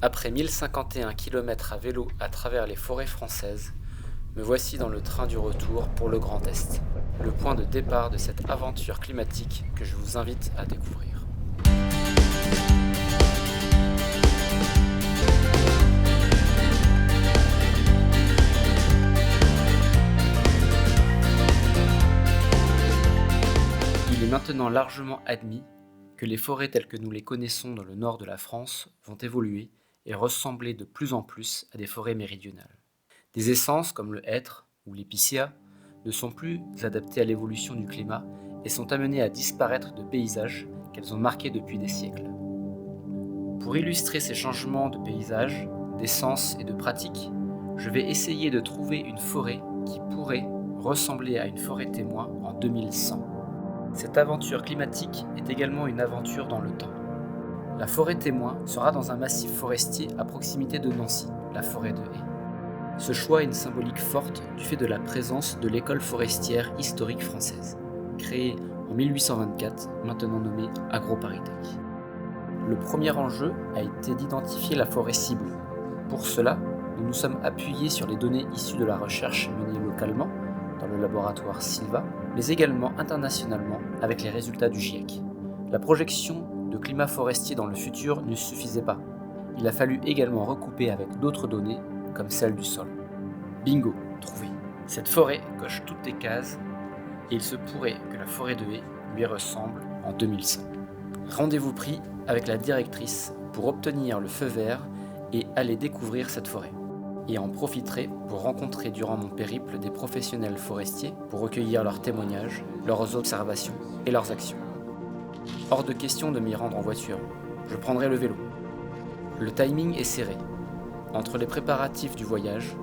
Après 1051 km à vélo à travers les forêts françaises, me voici dans le train du retour pour le Grand Est, le point de départ de cette aventure climatique que je vous invite à découvrir. Il est maintenant largement admis que les forêts telles que nous les connaissons dans le nord de la France vont évoluer et ressembler de plus en plus à des forêts méridionales. Des essences comme le hêtre ou l'épicéa ne sont plus adaptées à l'évolution du climat et sont amenées à disparaître de paysages qu'elles ont marqués depuis des siècles. Pour illustrer ces changements de paysage, d'essence et de pratique, je vais essayer de trouver une forêt qui pourrait ressembler à une forêt témoin en 2100. Cette aventure climatique est également une aventure dans le temps. La forêt témoin sera dans un massif forestier à proximité de Nancy, la forêt de Haye. Ce choix a une symbolique forte du fait de la présence de l'école forestière historique française, créée en 1824, maintenant nommée AgroParisTech. Le premier enjeu a été d'identifier la forêt cible. Pour cela, nous nous sommes appuyés sur les données issues de la recherche menée localement dans le laboratoire Silva, mais également internationalement avec les résultats du GIEC. La projection de climat forestier dans le futur ne suffisait pas. Il a fallu également recouper avec d'autres données, comme celle du sol. Bingo, trouvé. Cette forêt coche toutes les cases et il se pourrait que la forêt de Haye lui ressemble en 2100. Rendez-vous pris avec la directrice pour obtenir le feu vert et aller découvrir cette forêt. Et en profiterai pour rencontrer durant mon périple des professionnels forestiers pour recueillir leurs témoignages, leurs observations et leurs actions. Hors de question de m'y rendre en voiture, je prendrai le vélo. Le timing est serré. Entre les préparatifs du voyage,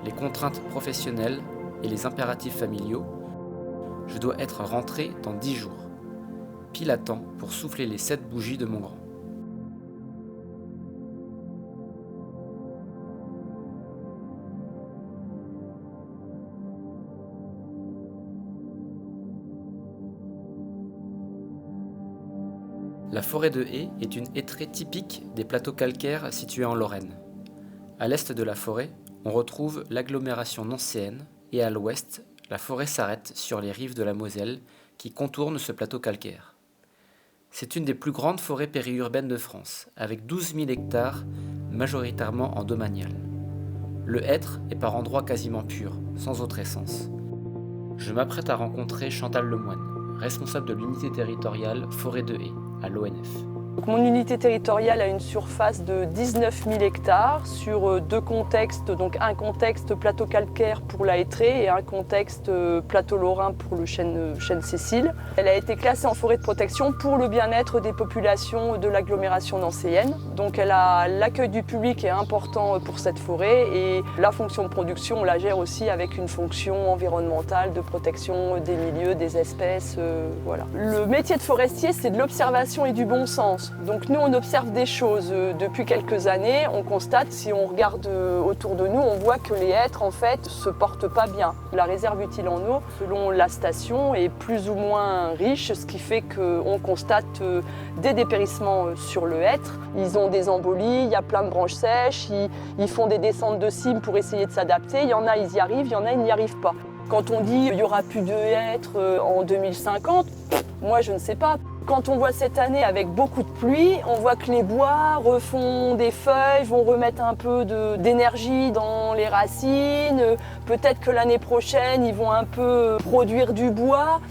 les contraintes professionnelles et les impératifs familiaux, je dois être rentré dans 10 jours, pile à temps pour souffler les 7 bougies de mon grand. La forêt de Haye est une hêtraie typique des plateaux calcaires situés en Lorraine. À l'est de la forêt, on retrouve l'agglomération nancéenne et à l'ouest, la forêt s'arrête sur les rives de la Moselle qui contournent ce plateau calcaire. C'est une des plus grandes forêts périurbaines de France, avec 12 000 hectares, majoritairement en domanial. Le hêtre est par endroits quasiment pur, sans autre essence. Je m'apprête à rencontrer Chantal Lemoine, responsable de l'unité territoriale Forêt de Haye, à l'ONF. Donc mon unité territoriale a une surface de 19 000 hectares sur 2 contextes, donc un contexte plateau calcaire pour la hêtraie et un contexte plateau lorrain pour le chêne Cécile. Elle a été classée en forêt de protection pour le bien-être des populations de l'agglomération nancéenne. Donc l'accueil du public est important pour cette forêt et la fonction de production, on la gère aussi avec une fonction environnementale de protection des milieux, des espèces. Voilà. Le métier de forestier, c'est de l'observation et du bon sens. Donc nous, on observe des choses depuis quelques années. On constate, si on regarde autour de nous, on voit que les hêtres, en fait, se portent pas bien. La réserve utile en eau, selon la station, est plus ou moins riche, ce qui fait qu'on constate des dépérissements sur le hêtre. Ils ont des embolies, il y a plein de branches sèches, ils font des descentes de cimes pour essayer de s'adapter. Il y en a, ils y arrivent, il y en a, ils n'y arrivent pas. Quand on dit qu'il n'y aura plus de hêtres en 2050, moi je ne sais pas. Quand on voit cette année avec beaucoup de pluie, on voit que les bois refont des feuilles, vont remettre un peu d'énergie dans les racines. Peut-être que l'année prochaine, ils vont un peu produire du bois.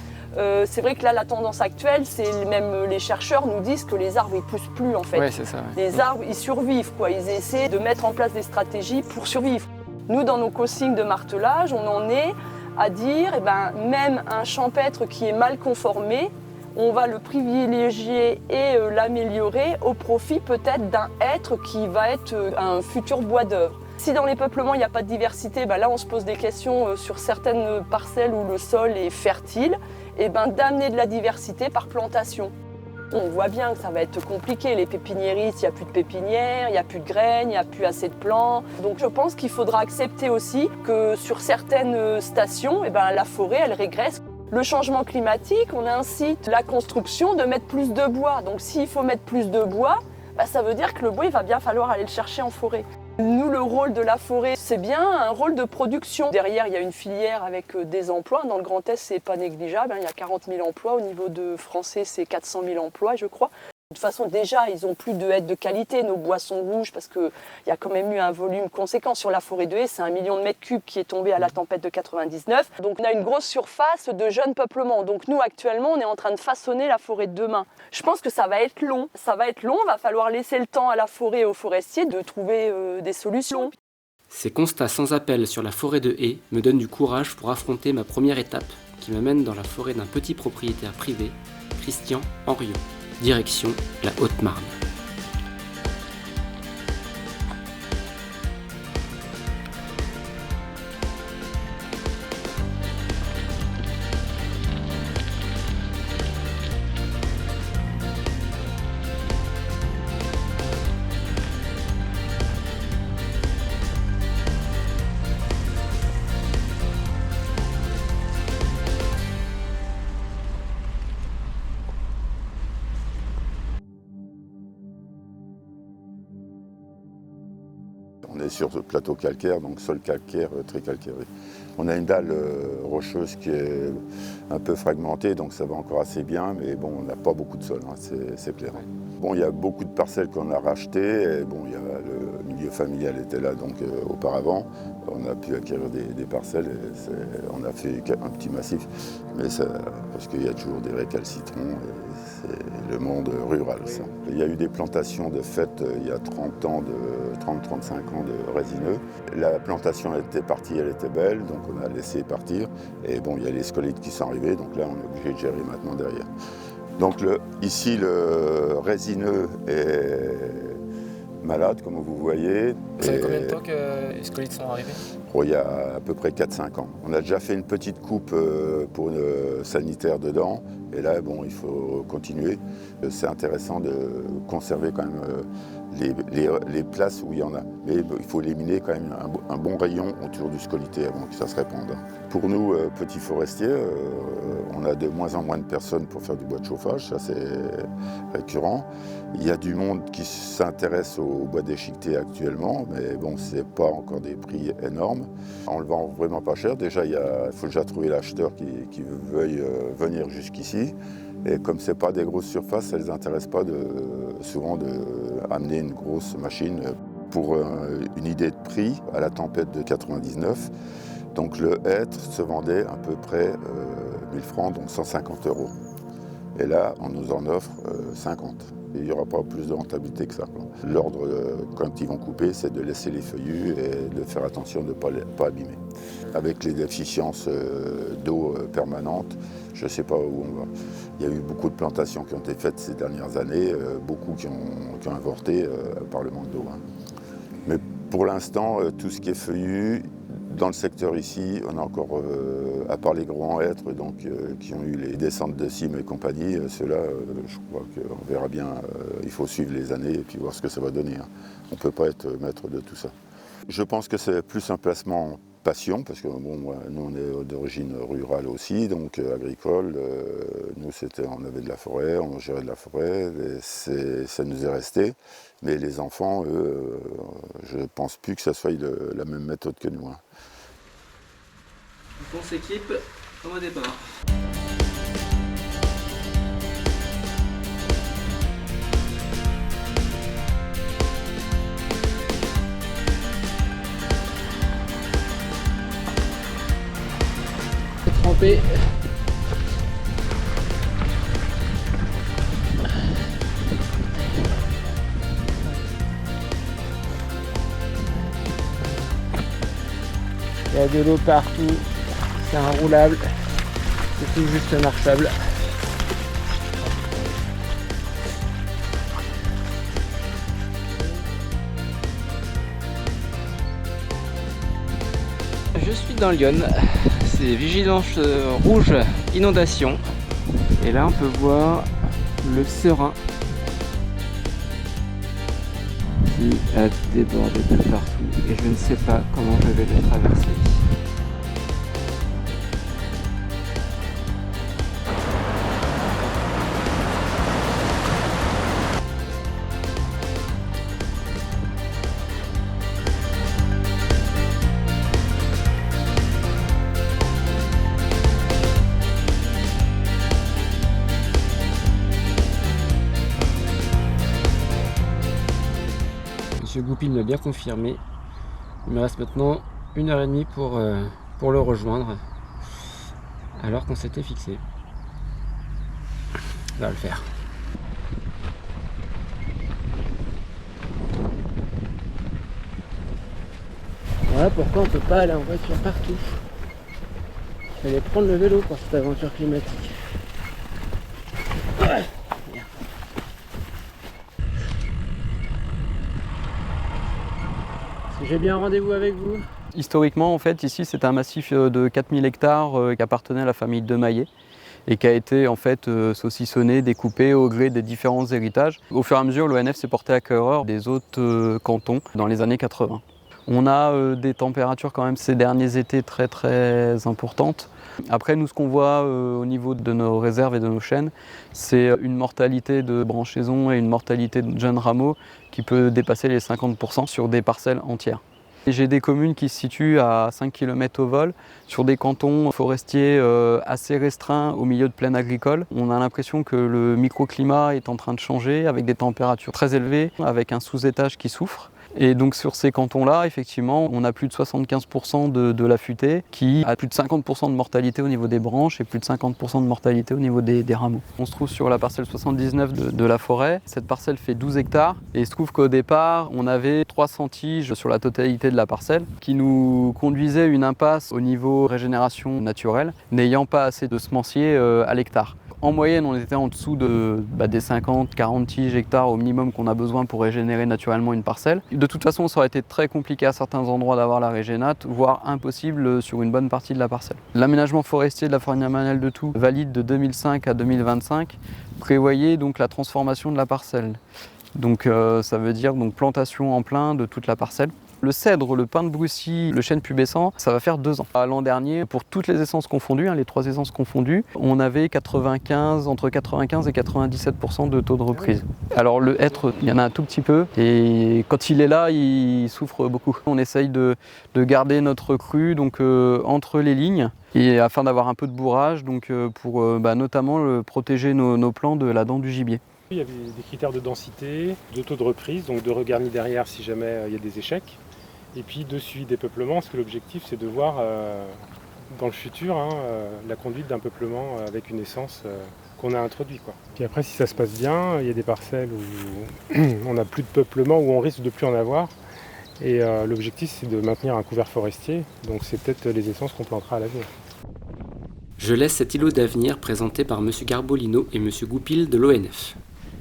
C'est vrai que là, la tendance actuelle, c'est même les chercheurs nous disent que les arbres, ils poussent plus en fait. Ouais, c'est ça, ouais. Les arbres, ils survivent, quoi. Ils essaient de mettre en place des stratégies pour survivre. Nous, dans nos consignes de martelage, on en est à dire, même un champêtre qui est mal conformé, on va le privilégier et l'améliorer au profit peut-être d'un hêtre qui va être un futur bois d'œuvre. Si dans les peuplements il n'y a pas de diversité, là on se pose des questions sur certaines parcelles où le sol est fertile, et d'amener de la diversité par plantation. On voit bien que ça va être compliqué, les pépiniéristes, il n'y a plus de pépinières, il n'y a plus de graines, il n'y a plus assez de plants. Donc je pense qu'il faudra accepter aussi que sur certaines stations, la forêt elle régresse. Le changement climatique, on incite la construction de mettre plus de bois. Donc s'il faut mettre plus de bois, Ça veut dire que le bois, il va bien falloir aller le chercher en forêt. Nous, le rôle de la forêt, c'est bien un rôle de production. Derrière, il y a une filière avec des emplois. Dans le Grand Est, c'est pas négligeable. Il y a 40 000 emplois. Au niveau de français, c'est 400 000 emplois, je crois. De toute façon, déjà, ils n'ont plus de haies de qualité, nos bois sont rouges, parce qu'il y a quand même eu un volume conséquent. Sur la forêt de haies, c'est 1 million de mètres cubes qui est tombé à la tempête de 99. Donc on a une grosse surface de jeunes peuplements. Donc nous, actuellement, on est en train de façonner la forêt de demain. Je pense que ça va être long. Il va falloir laisser le temps à la forêt et aux forestiers de trouver des solutions. Ces constats sans appel sur la forêt de haies me donnent du courage pour affronter ma première étape, qui m'amène dans la forêt d'un petit propriétaire privé, Christian Henriot. Direction la Haute-Marne. On est sur le plateau calcaire, donc sol calcaire très calcairé. On a une dalle rocheuse qui est un peu fragmentée, donc ça va encore assez bien, mais bon, on n'a pas beaucoup de sol, hein, c'est clair. Bon, il y a beaucoup de parcelles qu'on a rachetées, et bon, il y a le milieu familial était là donc auparavant. On a pu acquérir des parcelles, et on a fait un petit massif, mais ça, parce qu'il y a toujours des récalcitrants, et c'est le monde rural, ça. Il y a eu des plantations de fait il y a 30 ans, 30-35 ans de résineux. La plantation était partie, elle était belle, donc on a laissé partir. Et bon, il y a les scolytes qui sont arrivés, donc là on est obligé de gérer maintenant derrière. Donc ici le résineux est malade, comme vous voyez. Vous savez combien de temps que les scolytes sont arrivés ? Il y a à peu près 4-5 ans. On a déjà fait une petite coupe pour une sanitaire dedans. Et là, bon, il faut continuer. C'est intéressant de conserver quand même les places où il y en a. Mais il faut éliminer quand même un bon rayon autour du scolyté avant que ça se répande. Pour nous, petits forestiers, on a de moins en moins de personnes pour faire du bois de chauffage, ça c'est récurrent. Il y a du monde qui s'intéresse au bois déchiqueté actuellement, mais bon, c'est pas encore des prix énormes. On le vend vraiment pas cher. Déjà, il faut déjà trouver l'acheteur qui veuille venir jusqu'ici. Et comme ce n'est pas des grosses surfaces, ça ne les intéresse pas souvent d'amener une grosse machine. Pour une idée de prix, à la tempête de 99, donc le hêtre se vendait à peu près 1000 francs, donc 150 €. Et là, on nous en offre 50. Et il n'y aura pas plus de rentabilité que ça. L'ordre, quand ils vont couper, c'est de laisser les feuillus et de faire attention de ne pas abîmer. Avec les déficiences d'eau permanentes, je ne sais pas où on va. Il y a eu beaucoup de plantations qui ont été faites ces dernières années, beaucoup qui ont avorté par le manque d'eau. Hein. Mais pour l'instant, tout ce qui est feuillu, dans le secteur ici, on a encore, à part les grands hêtres qui ont eu les descentes de cimes et compagnie, ceux-là, je crois qu'on verra bien. Il faut suivre les années et puis voir ce que ça va donner. Hein. On ne peut pas être maître de tout ça. Je pense que c'est plus un placement passion, parce que bon, nous on est d'origine rurale aussi, donc agricole. Nous on avait de la forêt, on gérait de la forêt, et ça nous est resté. Mais les enfants, eux, je ne pense plus que ça soit la même méthode que nous. Hein. On s'équipe comme au départ. Trempé. Il y a de l'eau partout, c'est enroulable, c'est tout juste marchable. Je suis dans Lyon, c'est vigilance rouge inondation, et là on peut voir le Serein qui a débordé de partout et je ne sais pas comment je vais le traverser. Monsieur Goupil m'a bien confirmé. Il me reste maintenant 1h30 pour le rejoindre, alors qu'on s'était fixé. Ça va le faire. Voilà pourquoi on peut pas aller en voiture partout. Il fallait prendre le vélo pour cette aventure climatique. Ouais. Est-ce que j'ai bien rendez-vous avec vous? Historiquement, en fait, ici, c'est un massif de 4000 hectares qui appartenait à la famille de Maillet et qui a été en fait saucissonné, découpé au gré des différents héritages. Au fur et à mesure, l'ONF s'est porté acquéreur des autres cantons dans les années 80. On a des températures quand même ces derniers étés très très importantes. Après, nous, ce qu'on voit au niveau de nos réserves et de nos chênes, c'est une mortalité de branchaison et une mortalité de jeunes rameaux qui peut dépasser les 50% sur des parcelles entières. J'ai des communes qui se situent à 5 km au vol, sur des cantons forestiers assez restreints au milieu de plaine agricole. On a l'impression que le microclimat est en train de changer avec des températures très élevées, avec un sous-étage qui souffre. Et donc sur ces cantons-là, effectivement, on a plus de 75% de la futaie qui a plus de 50% de mortalité au niveau des branches et plus de 50% de mortalité au niveau des rameaux. On se trouve sur la parcelle 79 de la forêt. Cette parcelle fait 12 hectares et il se trouve qu'au départ, on avait 300 tiges sur la totalité de la parcelle qui nous conduisait à une impasse au niveau régénération naturelle, n'ayant pas assez de semenciers à l'hectare. En moyenne, on était en dessous des 50-40 tiges hectares au minimum qu'on a besoin pour régénérer naturellement une parcelle. De toute façon, ça aurait été très compliqué à certains endroits d'avoir la régénate, voire impossible sur une bonne partie de la parcelle. L'aménagement forestier de la forêt domaniale de Thous, valide de 2005 à 2025, prévoyait donc la transformation de la parcelle. Donc ça veut dire donc plantation en plein de toute la parcelle. Le cèdre, le pin de Broussy, le chêne pubescent, ça va faire 2 ans. L'an dernier, pour toutes les essences confondues, les 3 essences confondues, on avait entre 95 et 97% de taux de reprise. Alors le hêtre, il y en a un tout petit peu et quand il est là, il souffre beaucoup. On essaye de garder notre cru donc, entre les lignes et afin d'avoir un peu de bourrage donc, pour notamment protéger nos plants de la dent du gibier. Il y avait des critères de densité, de taux de reprise, donc de regarni derrière si jamais il y a des échecs, et puis de suivi des peuplements, parce que l'objectif c'est de voir dans le futur la conduite d'un peuplement avec une essence qu'on a introduit. Puis après, si ça se passe bien, il y a des parcelles où on n'a plus de peuplement, où on risque de plus en avoir, et l'objectif c'est de maintenir un couvert forestier, donc c'est peut-être les essences qu'on plantera à l'avenir. Je laisse cet îlot d'avenir présenté par M. Garbolino et M. Goupil de l'ONF.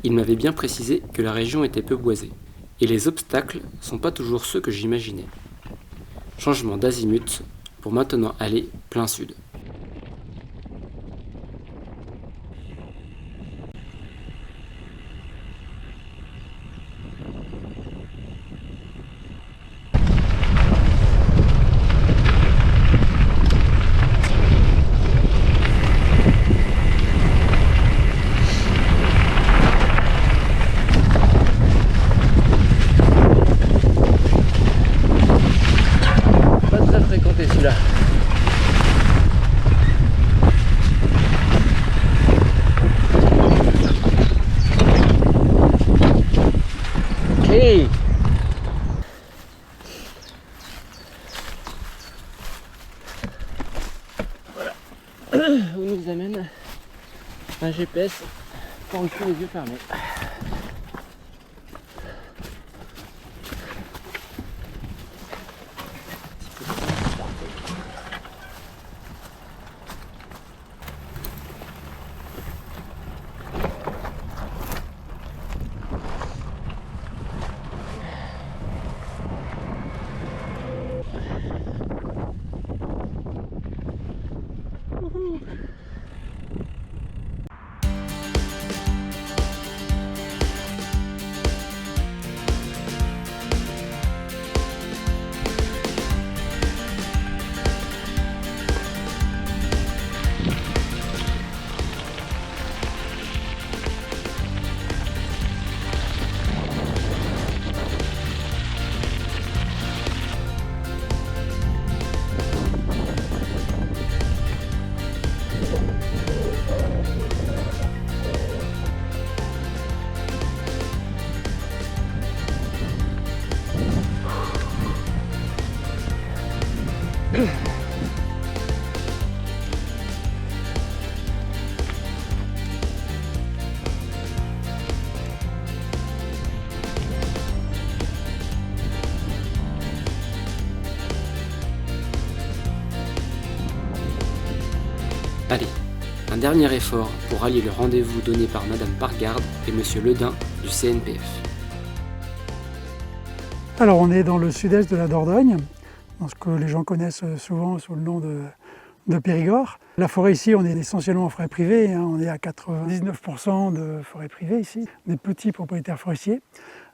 Il m'avait bien précisé que la région était peu boisée, et les obstacles sont pas toujours ceux que j'imaginais. Changement d'azimut pour maintenant aller plein sud. Celui-là. Ok. Voilà. Où nous amène un GPS pour le coup les yeux fermés. dernier effort pour rallier le rendez-vous donné par Madame Pargarde et Monsieur Ledin du CNPF. Alors on est dans le sud-est de la Dordogne, dans ce que les gens connaissent souvent sous le nom de Périgord. La forêt ici, on est essentiellement en forêt privée, on est à 99% de forêt privée ici, des petits propriétaires forestiers,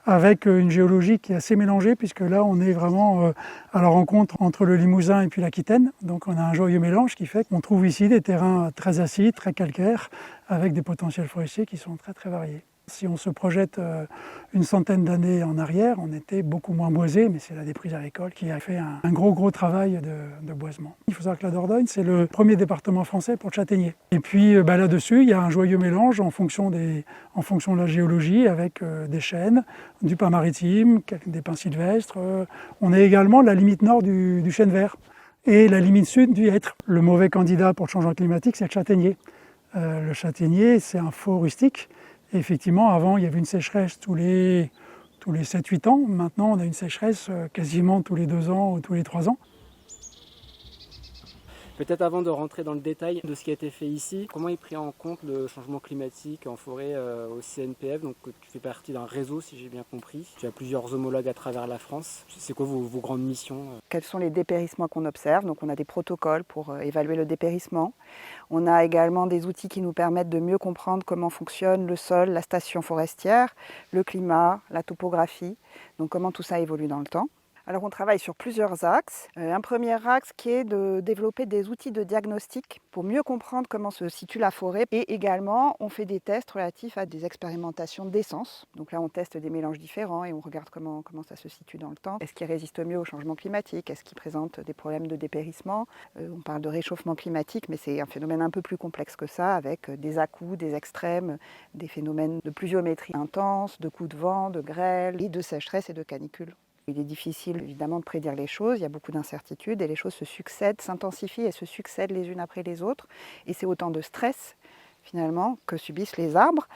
avec une géologie qui est assez mélangée, puisque là on est vraiment à la rencontre entre le Limousin et puis l'Aquitaine. Donc on a un joyeux mélange qui fait qu'on trouve ici des terrains très acides, très calcaires, avec des potentiels forestiers qui sont très très variés. Si on se projette une centaine d'années en arrière, on était beaucoup moins boisé, mais c'est la déprise agricole qui a fait un gros travail de boisement. Il faut savoir que la Dordogne, c'est le premier département français pour le châtaignier. Et puis là-dessus, il y a un joyeux mélange en fonction de la géologie, avec des chênes, du pin maritime, des pins sylvestres. On est également la limite nord du chêne vert et la limite sud du hêtre. Le mauvais candidat pour le changement climatique, c'est le châtaignier. Le châtaignier, c'est un faux rustique. Et effectivement, avant, il y avait une sécheresse tous les 7-8 ans. Maintenant, on a une sécheresse quasiment tous les 2 ans ou tous les 3 ans. Peut-être avant de rentrer dans le détail de ce qui a été fait ici, comment est pris en compte le changement climatique en forêt au CNPF? Donc tu fais partie d'un réseau, si j'ai bien compris. Tu as plusieurs homologues à travers la France. C'est quoi vos grandes missions? Quels sont les dépérissements qu'on observe? Donc on a des protocoles pour évaluer le dépérissement. On a également des outils qui nous permettent de mieux comprendre comment fonctionne le sol, la station forestière, le climat, la topographie, donc comment tout ça évolue dans le temps. Alors on travaille sur plusieurs axes. Un premier axe qui est de développer des outils de diagnostic pour mieux comprendre comment se situe la forêt. Et également, on fait des tests relatifs à des expérimentations d'essence. Donc là, on teste des mélanges différents et on regarde comment ça se situe dans le temps. Est-ce qu'il résiste mieux au changement climatique? Est-ce qu'il présente des problèmes de dépérissement? On parle de réchauffement climatique, mais c'est un phénomène un peu plus complexe que ça, avec des à-coups, des extrêmes, des phénomènes de pluviométrie intense, de coups de vent, de grêle, et de sécheresse et de canicule. Il est difficile évidemment de prédire les choses, il y a beaucoup d'incertitudes et les choses se succèdent, s'intensifient et se succèdent les unes après les autres. Et c'est autant de stress finalement que subissent les arbres,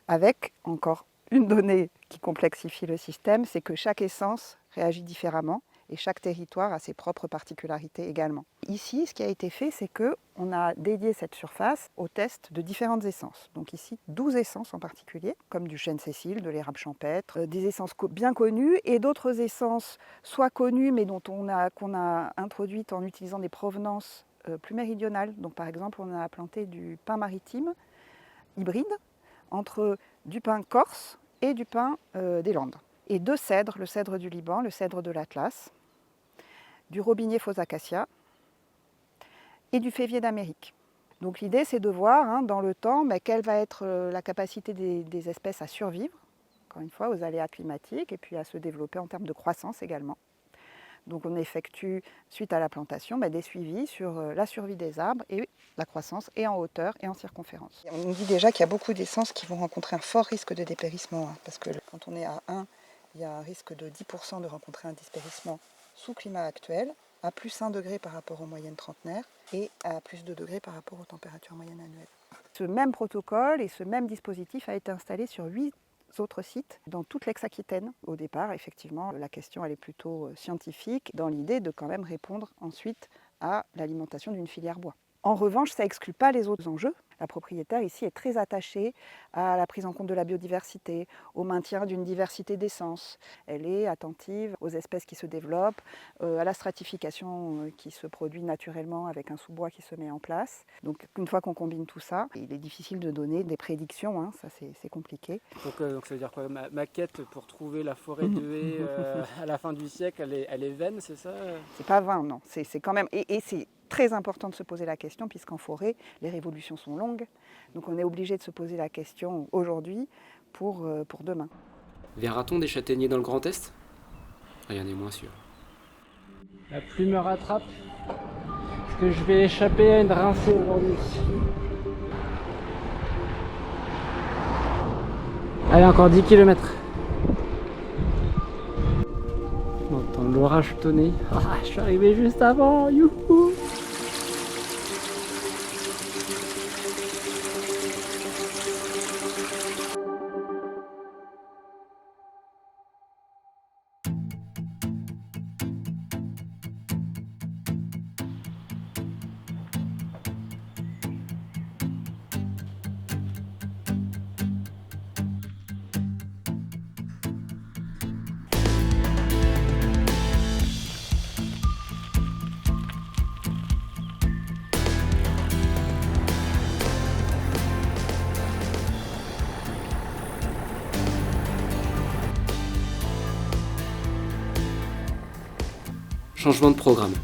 avec encore une donnée qui complexifie le système, c'est que chaque essence réagit différemment et chaque territoire a ses propres particularités également. Ici, ce qui a été fait, c'est qu'on a dédié cette surface au test de différentes essences. Donc ici, 12 essences en particulier, comme du chêne Cécile, de l'érable champêtre, des essences bien connues et d'autres essences soit connues mais qu'on a introduites en utilisant des provenances plus méridionales. Donc par exemple, on a planté du pin maritime hybride entre du pin corse et du pin des Landes. Et 2 cèdres, le cèdre du Liban, le cèdre de l'Atlas, du robinier faux acacia et du févier d'Amérique. Donc l'idée, c'est de voir dans le temps quelle va être la capacité des espèces à survivre, encore une fois, aux aléas climatiques, et puis à se développer en termes de croissance également. Donc on effectue, suite à la plantation, des suivis sur la survie des arbres et la croissance et en hauteur et en circonférence. On nous dit déjà qu'il y a beaucoup d'essences qui vont rencontrer un fort risque de dépérissement, parce que quand on est à 1, il y a un risque de 10% de rencontrer un dépérissement sous climat actuel, à plus 1 degré par rapport aux moyennes trentenaires et à plus 2 degrés par rapport aux températures moyennes annuelles. Ce même protocole et ce même dispositif a été installé sur 8 autres sites dans toute l'ex-Aquitaine. Au départ, effectivement, la question elle est plutôt scientifique, dans l'idée de quand même répondre ensuite à l'alimentation d'une filière bois. En revanche, ça n'exclut pas les autres enjeux. La propriétaire ici est très attachée à la prise en compte de la biodiversité, au maintien d'une diversité d'essences. Elle est attentive aux espèces qui se développent, à la stratification qui se produit naturellement avec un sous-bois qui se met en place. Donc une fois qu'on combine tout ça, il est difficile de donner des prédictions, ça c'est compliqué. Donc ça veut dire quoi? Ma quête pour trouver la forêt de haies à la fin du siècle, elle est vaine, c'est ça? C'est pas vain, non. C'est quand même... Et c'est très important de se poser la question, puisqu'en forêt, les révolutions sont longues. Donc on est obligé de se poser la question aujourd'hui pour demain. Verra-t-on des châtaigniers dans le Grand Est? Rien n'est moins sûr. La pluie me rattrape. Est-ce que je vais échapper à une rincée aujourd'hui? Allez, encore 10 km. On entend l'orage tonner. Ah, je suis arrivé juste avant. Youhou! Changement de programme.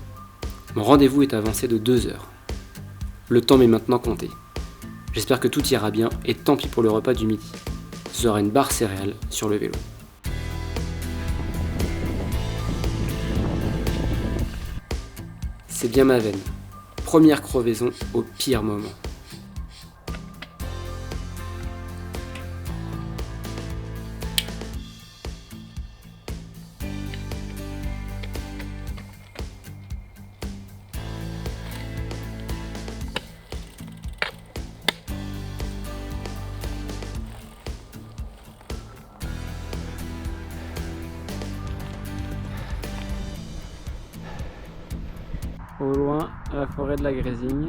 Mon rendez-vous est avancé de 2 heures. Le temps m'est maintenant compté. J'espère que tout ira bien et tant pis pour le repas du midi. Ce sera une barre céréales sur le vélo. C'est bien ma veine. Première crevaison au pire moment. Au loin, la forêt de la Grésigne.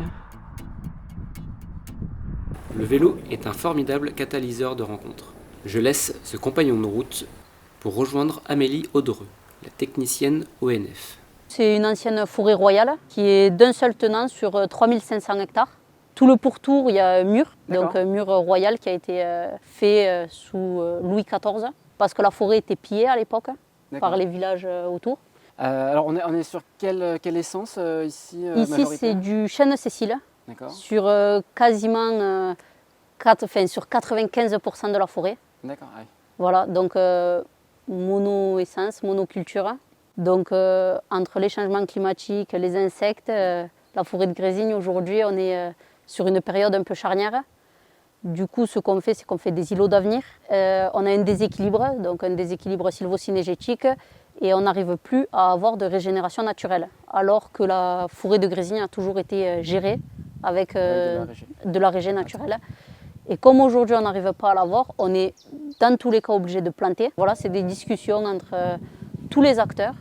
Le vélo est un formidable catalyseur de rencontres. Je laisse ce compagnon de route pour rejoindre Amélie Audereux, la technicienne ONF. C'est une ancienne forêt royale qui est d'un seul tenant sur 3500 hectares. Tout le pourtour, il y a un mur, donc un mur royal qui a été fait sous Louis XIV, parce que la forêt était pillée à l'époque par les villages autour. Alors on est sur quelle essence ici Ici c'est du chêne Cécile, sur quasiment sur 95% de la forêt. D'accord. Ouais. Voilà, donc mono-essence, monoculture. Donc entre les changements climatiques, les insectes, la forêt de Grésigne aujourd'hui on est sur une période un peu charnière. Du coup, ce qu'on fait, c'est qu'on fait des îlots d'avenir. On a un déséquilibre, donc un déséquilibre sylvo-cynégétique, et on n'arrive plus à avoir de régénération naturelle. Alors que la forêt de Grésigne a toujours été gérée avec de la régé naturelle. Et comme aujourd'hui on n'arrive pas à l'avoir, on est dans tous les cas obligé de planter. Voilà, c'est des discussions entre tous les acteurs.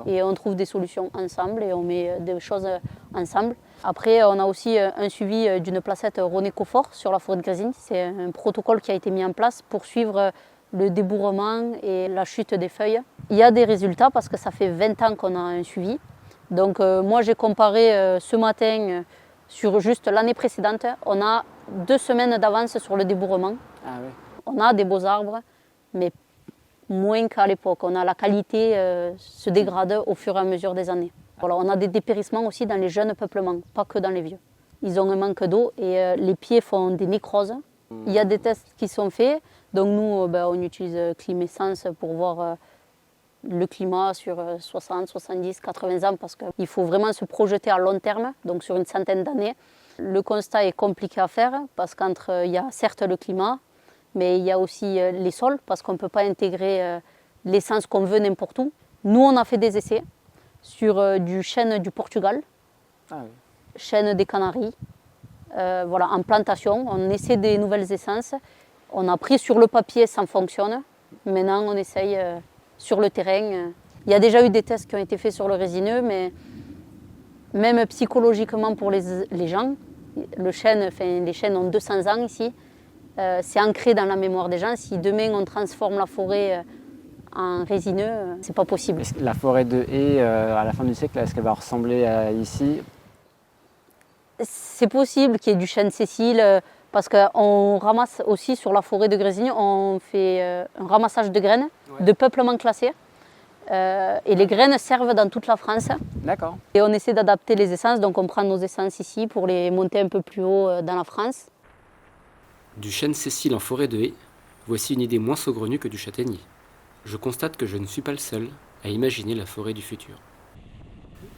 Et on trouve des solutions ensemble et on met des choses ensemble. Après, on a aussi un suivi d'une placette Ronécofort sur la forêt de Grésigne. C'est un protocole qui a été mis en place pour suivre le débourrement et la chute des feuilles. Il y a des résultats parce que ça fait 20 ans qu'on a un suivi. Donc moi j'ai comparé ce matin sur juste l'année précédente. On a 2 semaines d'avance sur le débourrement. Ah oui. On a des beaux arbres, mais moins qu'à l'époque. La qualité se dégrade au fur et à mesure des années. Voilà, on a des dépérissements aussi dans les jeunes peuplements, pas que dans les vieux. Ils ont un manque d'eau et les pieds font des nécroses. Il y a des tests qui sont faits. Donc nous, on utilise Climessence pour voir le climat sur 60, 70, 80 ans parce qu'il faut vraiment se projeter à long terme, donc sur une centaine d'années. Le constat est compliqué à faire parce il y a certes le climat, mais il y a aussi les sols parce qu'on ne peut pas intégrer l'essence qu'on veut n'importe où. Nous, on a fait des essais sur du chêne du Portugal, chêne des Canaries, en plantation. On essaie des nouvelles essences. On a pris sur le papier, ça fonctionne. Maintenant, on essaye sur le terrain. Il y a déjà eu des tests qui ont été faits sur le résineux, mais même psychologiquement pour les gens, les chênes ont 200 ans ici. C'est ancré dans la mémoire des gens. Si demain on transforme la forêt en résineux, c'est pas possible. La forêt de haies, à la fin du siècle, est-ce qu'elle va ressembler à ici? C'est possible qu'il y ait du chêne Cécile, parce qu'on ramasse aussi sur la forêt de Grésigne, on fait un ramassage de graines, de peuplement classé. Et les graines servent dans toute la France. D'accord. Et on essaie d'adapter les essences, donc on prend nos essences ici pour les monter un peu plus haut dans la France. Du chêne Cécile en forêt de haies, voici une idée moins saugrenue que du châtaignier. Je constate que je ne suis pas le seul à imaginer la forêt du futur.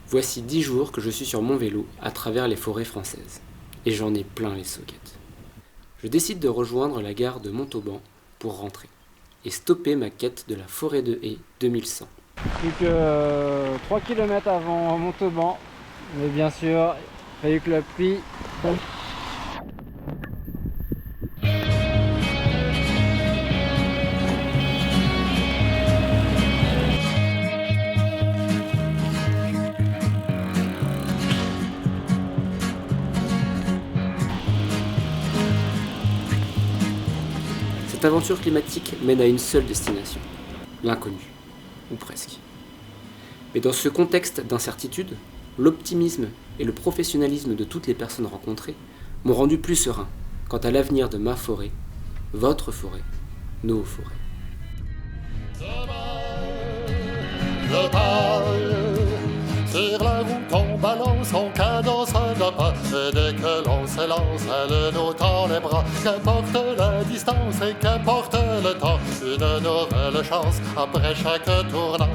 Voici 10 jours que je suis sur mon vélo à travers les forêts françaises. Et j'en ai plein les soquettes. Je décide de rejoindre la gare de Montauban pour rentrer et stopper ma quête de la forêt de haies 2100. Plus que 3 km avant Montauban, mais bien sûr, il fallait que la pluie. Cette aventure climatique mène à une seule destination, l'inconnu, ou presque. Mais dans ce contexte d'incertitude, l'optimisme et le professionnalisme de toutes les personnes rencontrées m'ont rendu plus serein quant à l'avenir de ma forêt, votre forêt, nos forêts. Je parle nouvelle nous tend les bras. Qu'importe la distance et qu'importe le temps, une nouvelle chance après chaque tournant.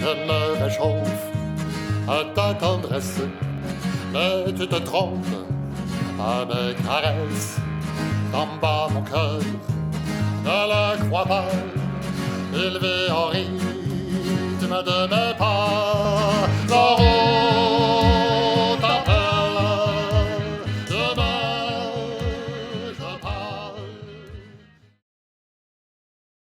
Je me réchauffe à ta tendresse, mais tu te trompes à mes caresses. D'en bas mon cœur, ne le crois pas, il vit en rythme de mes pas.